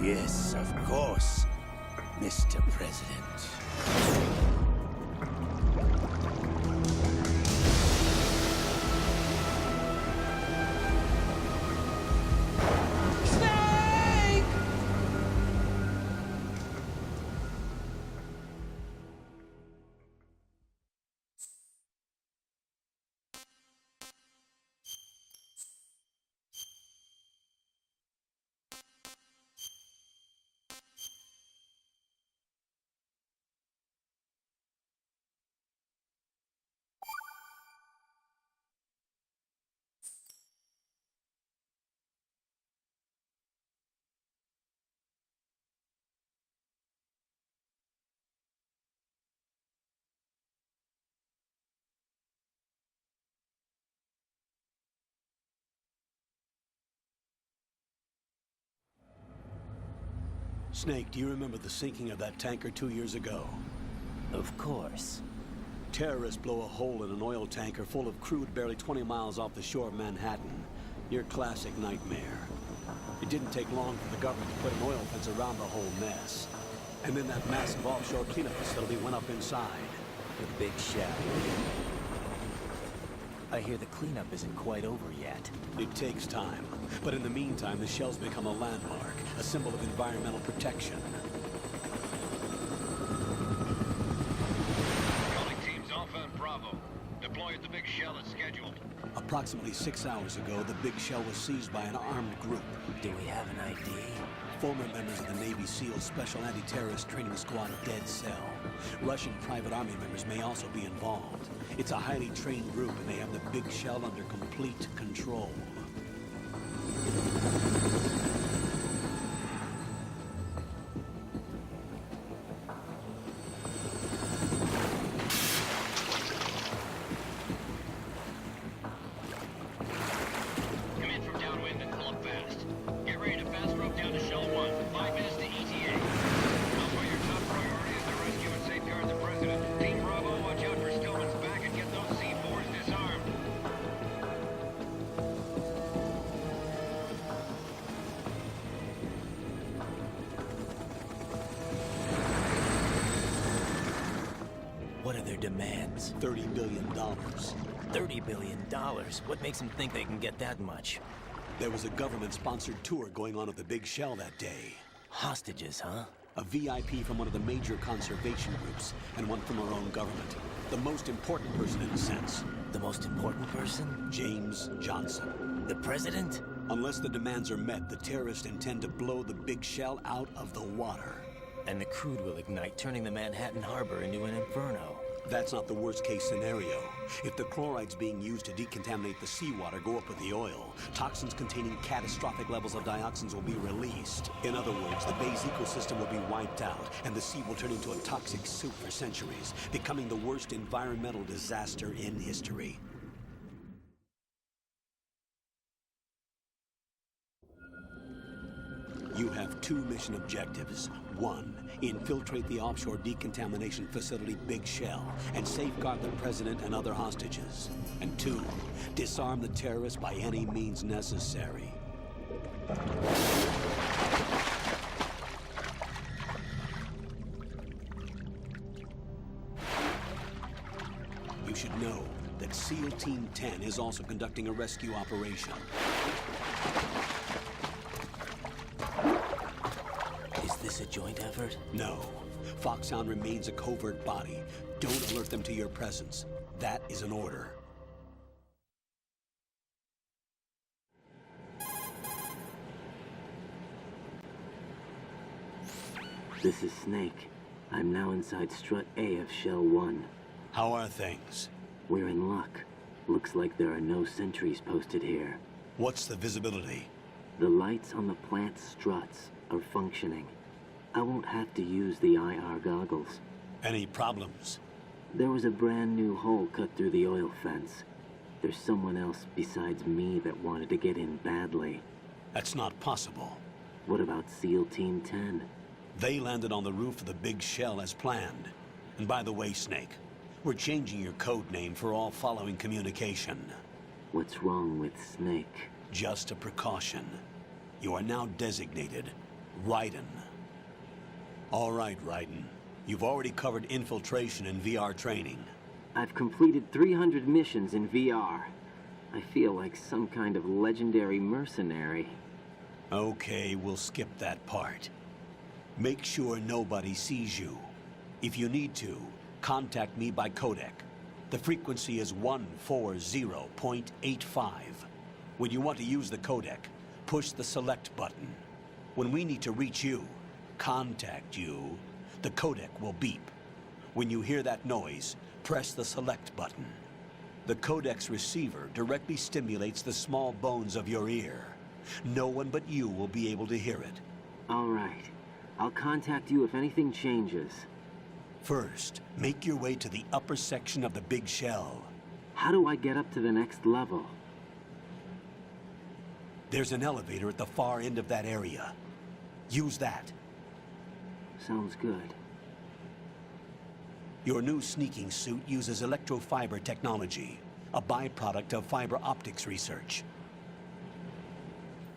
Yes, of course, Mr. President. Snake, do you remember the sinking of that tanker 2 years ago? Of course. Terrorists blow a hole in an oil tanker full of crude barely 20 miles off the shore of Manhattan. Your classic nightmare. It didn't take long for the government to put an oil fence around the whole mess. And then that massive offshore cleanup facility went up inside. The Big Shell. I hear the cleanup isn't quite over yet. It takes time. But in the meantime, the shell's become a landmark, a symbol of environmental protection. Calling teams Alpha and Bravo. Deploy at the Big Shell as scheduled. Approximately 6 hours ago, the Big Shell was seized by an armed group. Do we have an ID? Former members of the Navy SEAL Special Anti-Terrorist Training Squad Dead Cell. Russian private army members may also be involved. It's a highly trained group, and they have the Big Shell under complete control. Come in from downwind and pull up fast. Get ready to fast rope down to Shell 1. 5 minutes to ETA. Also, your top priority is to rescue and safeguard the President. Team Bravo, watch out for Stillman's back and get those C4s disarmed. What are their demands? $30 billion. $30 billion? What makes them think they can get that much? There was a government-sponsored tour going on at the Big Shell that day. Hostages, huh? A VIP from one of the major conservation groups, and one from our own government. The most important person in a sense. The most important person? James Johnson. The President? Unless the demands are met, the terrorists intend to blow the Big Shell out of the water. And the crude will ignite, turning the Manhattan Harbor into an inferno. That's not the worst-case scenario. If the chlorides being used to decontaminate the seawater go up with the oil, toxins containing catastrophic levels of dioxins will be released. In other words, the bay's ecosystem will be wiped out, and the sea will turn into a toxic soup for centuries, becoming the worst environmental disaster in history. You have 2 mission objectives. 1, infiltrate the offshore decontamination facility Big Shell and safeguard the President and other hostages. And 2, disarm the terrorists by any means necessary. You should know that SEAL Team 10 is also conducting a rescue operation. Is this a joint effort? No. Foxhound remains a covert body. Don't alert them to your presence. That is an order. This is Snake. I'm now inside Strut A of Shell 1. How are things? We're in luck. Looks like there are no sentries posted here. What's the visibility? The lights on the plant struts are functioning. I won't have to use the IR goggles. Any problems? There was a brand new hole cut through the oil fence. There's someone else besides me that wanted to get in badly. That's not possible. What about SEAL Team 10? They landed on the roof of the Big Shell as planned. And by the way, Snake, we're changing your code name for all following communication. What's wrong with Snake? Just a precaution. You are now designated Raiden. All right, Raiden. You've already covered infiltration and VR training. I've completed 300 missions in VR. I feel like some kind of legendary mercenary. Okay, we'll skip that part. Make sure nobody sees you. If you need to, contact me by codec. The frequency is 140.85. When you want to use the codec, push the select button. When we need to reach you, contact you, the codec will beep. When you hear that noise, press the select button. The codec's receiver directly stimulates the small bones of your ear. No one but you will be able to hear it. All right. I'll contact you if anything changes. First, make your way to the upper section of the big shell. How do I get up to the next level? There's an elevator at the far end of that area. Use that. Sounds good. Your new sneaking suit uses electrofiber technology, a byproduct of fiber optics research.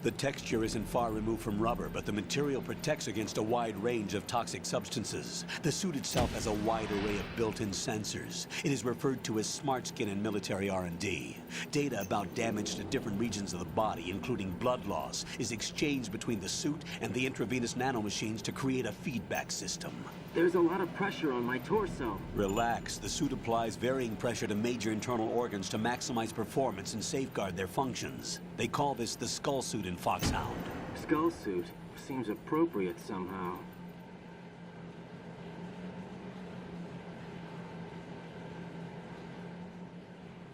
The texture isn't far removed from rubber, but the material protects against a wide range of toxic substances. The suit itself has a wide array of built-in sensors. It is referred to as smart skin in military R&D. Data about damage to different regions of the body, including blood loss, is exchanged between the suit and the intravenous nanomachines to create a feedback system. There's a lot of pressure on my torso. Relax. The suit applies varying pressure to major internal organs to maximize performance and safeguard their functions. They call this the skull suit in Foxhound. Skull suit seems appropriate somehow.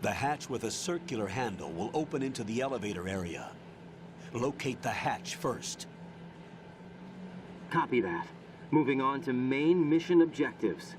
The hatch with a circular handle will open into the elevator area. Locate the hatch first. Copy that. Moving on to main mission objectives.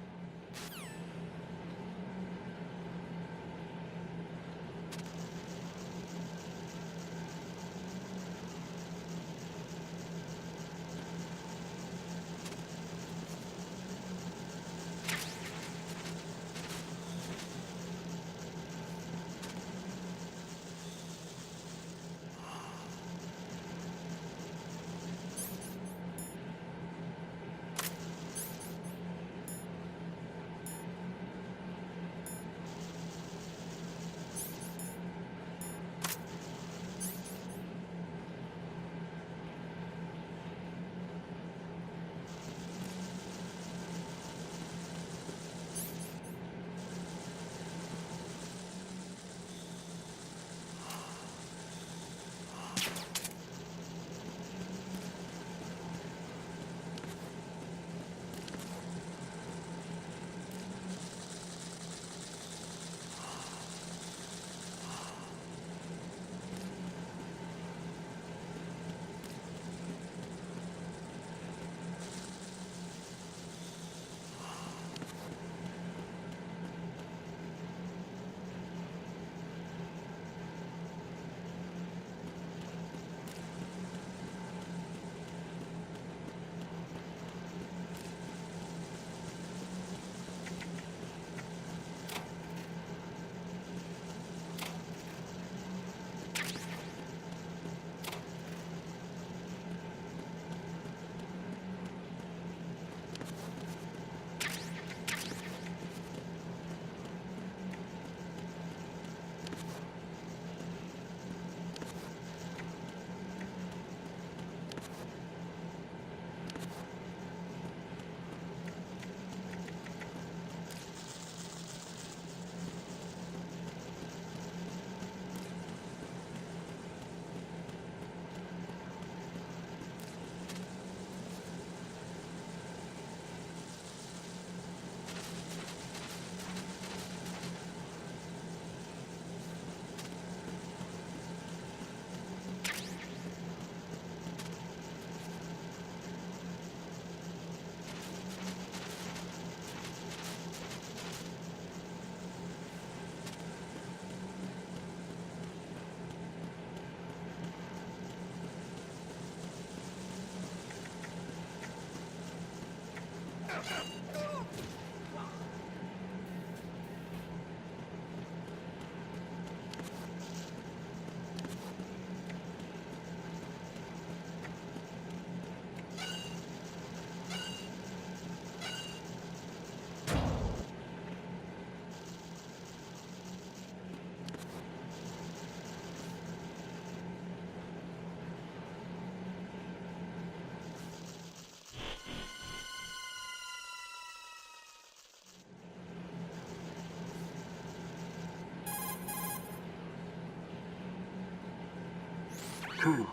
Colonel,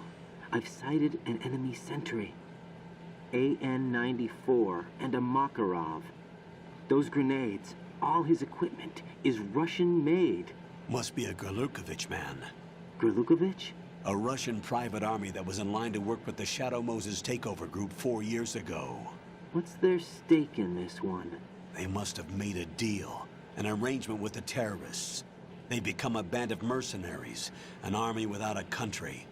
I've sighted an enemy sentry. AN-94 and a Makarov. Those grenades, all his equipment, is Russian-made. Must be a Gorlukovich man. Gorlukovich? A Russian private army that was in line to work with the Shadow Moses takeover group 4 years ago. What's their stake in this one? They must have made a deal, an arrangement with the terrorists. They become a band of mercenaries, an army without a country.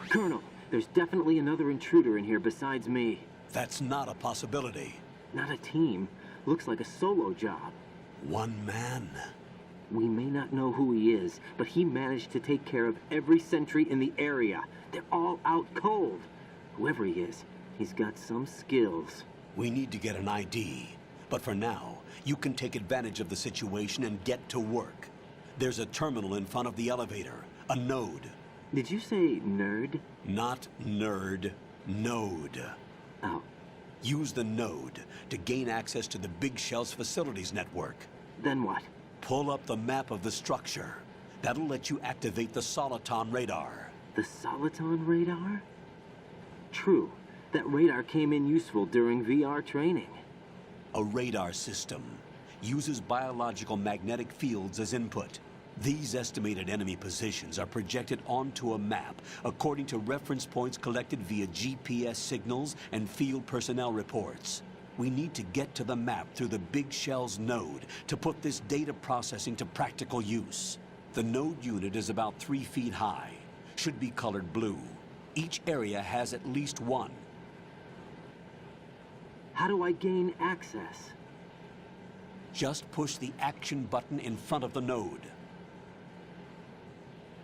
Colonel, there's definitely another intruder in here besides me. That's not a possibility. Not a team. Looks like a solo job. One man. We may not know who he is, but he managed to take care of every sentry in the area. They're all out cold. Whoever he is, he's got some skills. We need to get an ID. But for now, you can take advantage of the situation and get to work. There's a terminal in front of the elevator. A node. Did you say nerd? Not nerd. Node. Oh, Use the node to gain access to the Big Shell's facilities network. then what? Pull up the map of the structure. That'll let you activate the Soliton radar. The Soliton radar? True. That radar came in useful during VR training. A radar system uses biological magnetic fields as input. These estimated enemy positions are projected onto a map according to reference points collected via GPS signals and field personnel reports. We need to get to the map through the Big Shell's node to put this data processing to practical use. The node unit is about 3 feet high, should be colored blue. Each area has at least one. How do I gain access? Just push the action button in front of the node.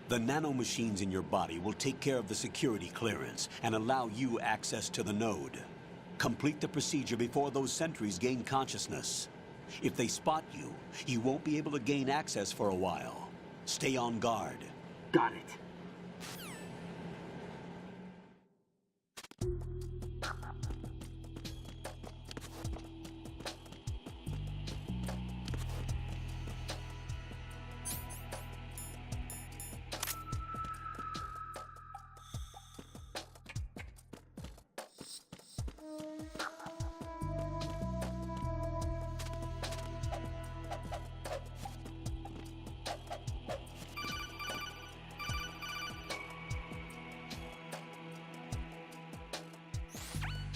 The nanomachines in your body will take care of the security clearance and allow you access to the node. Complete the procedure before those sentries gain consciousness. If they spot you, you won't be able to gain access for a while. Stay on guard. Got it.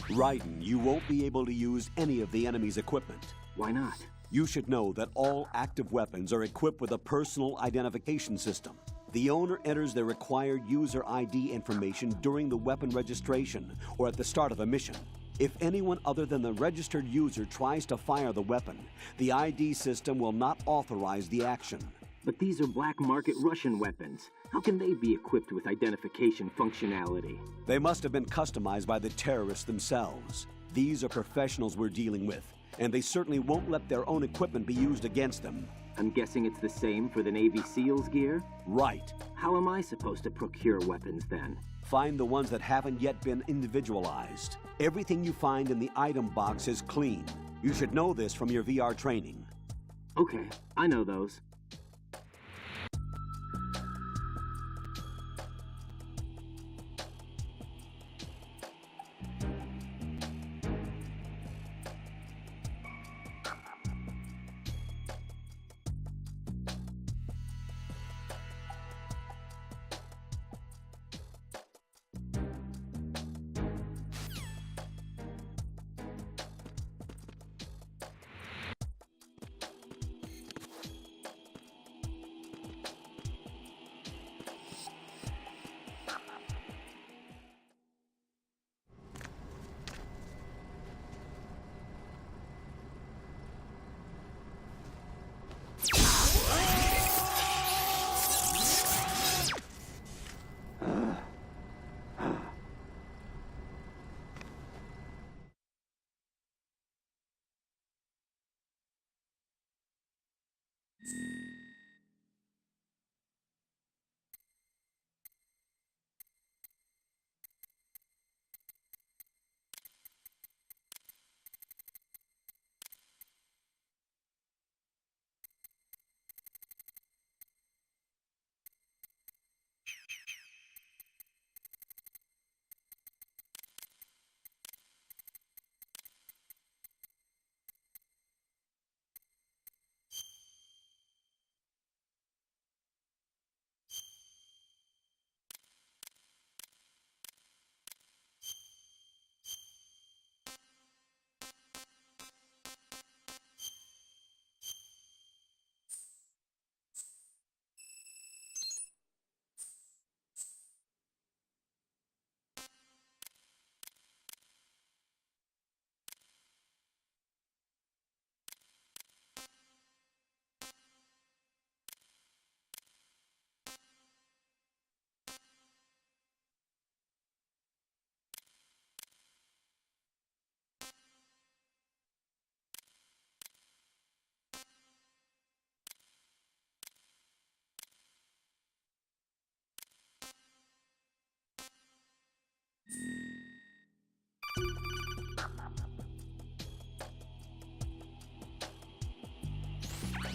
Raiden, you won't be able to use any of the enemy's equipment. Why not? You should know that all active weapons are equipped with a personal identification system. The owner enters their required user ID information during the weapon registration or at the start of a mission. If anyone other than the registered user tries to fire the weapon, the ID system will not authorize the action. But these are black market Russian weapons. How can they be equipped with identification functionality? They must have been customized by the terrorists themselves. These are professionals we're dealing with, and they certainly won't let their own equipment be used against them. I'm guessing it's the same for the Navy SEALs gear? Right. How am I supposed to procure weapons then? Find the ones that haven't yet been individualized. Everything you find in the item box is clean. You should know this from your VR training. Okay, I know those.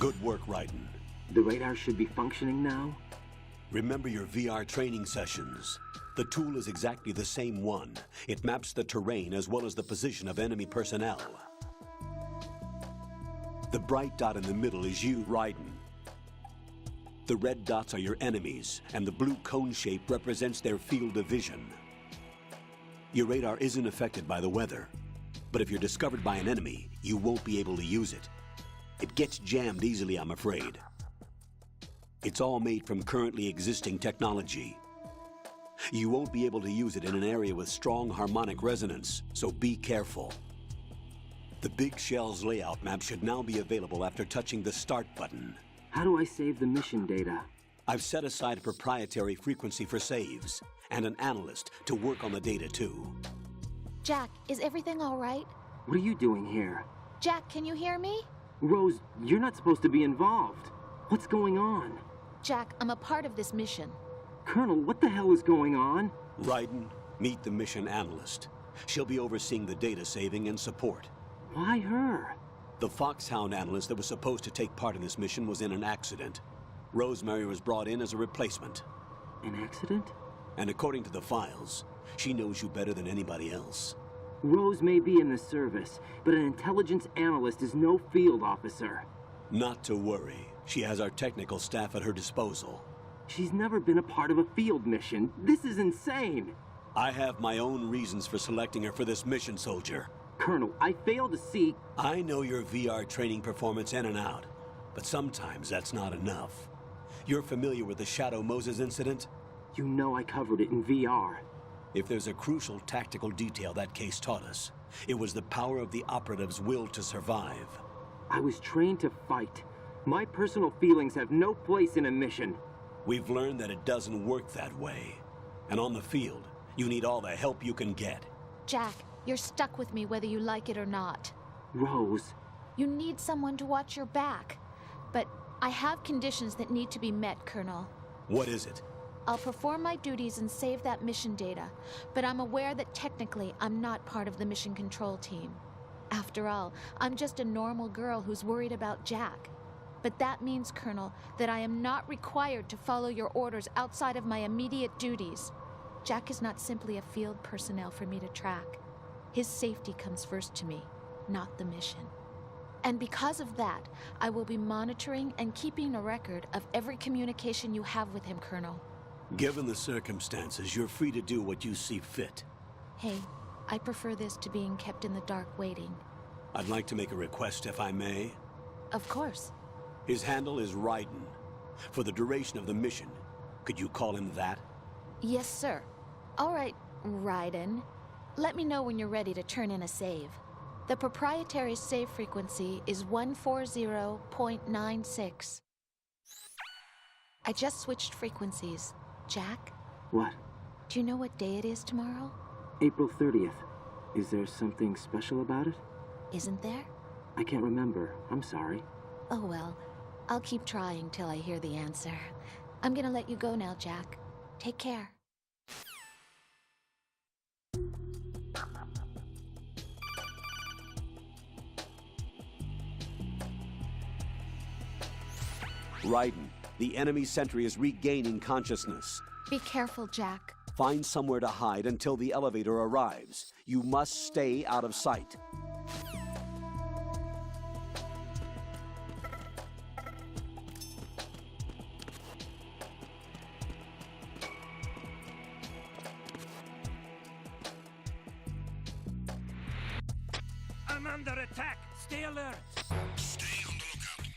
Good work, Raiden. The radar should be functioning now? Remember your VR training sessions. The tool is exactly the same one. It maps the terrain as well as the position of enemy personnel. The bright dot in the middle is you, Raiden. The red dots are your enemies, and the blue cone shape represents their field of vision. Your radar isn't affected by the weather, but if you're discovered by an enemy, you won't be able to use it. It gets jammed easily, I'm afraid. It's all made from currently existing technology. You won't be able to use it in an area with strong harmonic resonance, so be careful. The Big Shell's layout map should now be available after touching the Start button. How do I save the mission data? I've set aside a proprietary frequency for saves, and an analyst to work on the data too. Jack, is everything all right? What are you doing here? Jack, can you hear me? Rose, you're not supposed to be involved. What's going on? Jack, I'm a part of this mission. Colonel, what the hell is going on? Raiden, meet the mission analyst. She'll be overseeing the data saving and support. Why her? The Foxhound analyst that was supposed to take part in this mission was in an accident. Rosemary was brought in as a replacement. An accident? And according to the files, she knows you better than anybody else. Rose may be in the service, but an intelligence analyst is no field officer. Not to worry. She has our technical staff at her disposal. She's never been a part of a field mission. This is insane. I have my own reasons for selecting her for this mission, soldier. Colonel, I fail to see... I know your VR training performance in and out, but sometimes that's not enough. You're familiar with the Shadow Moses incident? You know I covered it in VR. If there's a crucial tactical detail that case taught us, it was the power of the operative's will to survive. I was trained to fight. My personal feelings have no place in a mission. We've learned that it doesn't work that way. And on the field, you need all the help you can get. Jack, you're stuck with me whether you like it or not. Rose, You need someone to watch your back. But I have conditions that need to be met, Colonel. What is it? I'll perform my duties and save that mission data, but I'm aware that technically I'm not part of the mission control team. After all, I'm just a normal girl who's worried about Jack. But that means, Colonel, that I am not required to follow your orders outside of my immediate duties. Jack is not simply a field personnel for me to track. His safety comes first to me, not the mission. And because of that, I will be monitoring and keeping a record of every communication you have with him, Colonel. Given the circumstances, you're free to do what you see fit. Hey, I prefer this to being kept in the dark waiting. I'd like to make a request, if I may. Of course. His handle is Raiden. For the duration of the mission, could you call him that? Yes, sir. All right, Raiden. Let me know when you're ready to turn in a save. The proprietary save frequency is 140.96. I just switched frequencies. Jack, what? do you know what day it is tomorrow? April 30th. Is there something special about it? Isn't there? I can't remember. I'm sorry. Oh well, I'll keep trying till I hear the answer. I'm gonna let you go now, Jack. Take care. Raiden, the enemy sentry is regaining consciousness. Be careful, Jack. Find somewhere to hide until the elevator arrives. You must stay out of sight. I'm under attack. Stay alert. Stay on the lookout.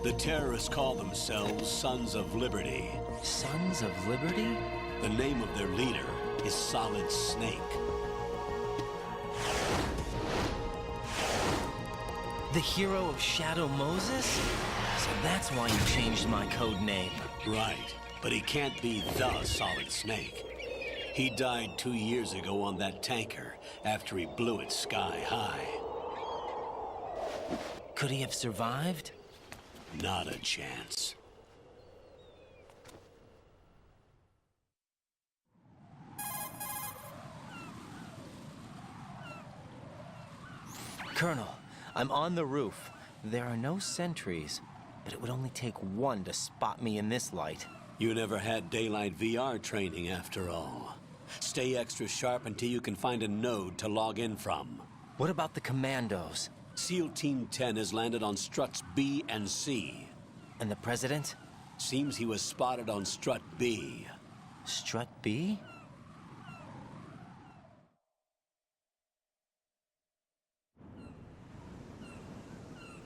The terrorists call themselves Sons of Liberty. Sons of Liberty? The name of their leader is Solid Snake. The hero of Shadow Moses? So that's why you changed my code name. Right, but he can't be the Solid Snake. He died 2 years ago on that tanker after he blew it sky high. Could he have survived? Not a chance. Colonel, I'm on the roof. There are no sentries, but it would only take one to spot me in this light. You never had daylight VR training after all. Stay extra sharp until you can find a node to log in from. What about the commandos? SEAL Team 10 has landed on struts B and C. And the president? Seems he was spotted on strut B. Strut B?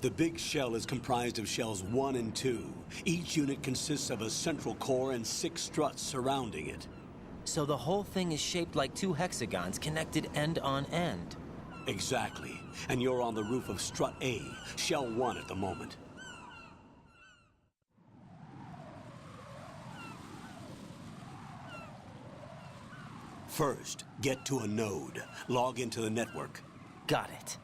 The big shell is comprised of shells 1 and 2. Each unit consists of a central core and 6 struts surrounding it. So the whole thing is shaped like 2 hexagons connected end on end. Exactly. And you're on the roof of strut A, shell 1 at the moment. First, get to a node. Log into the network. Got it.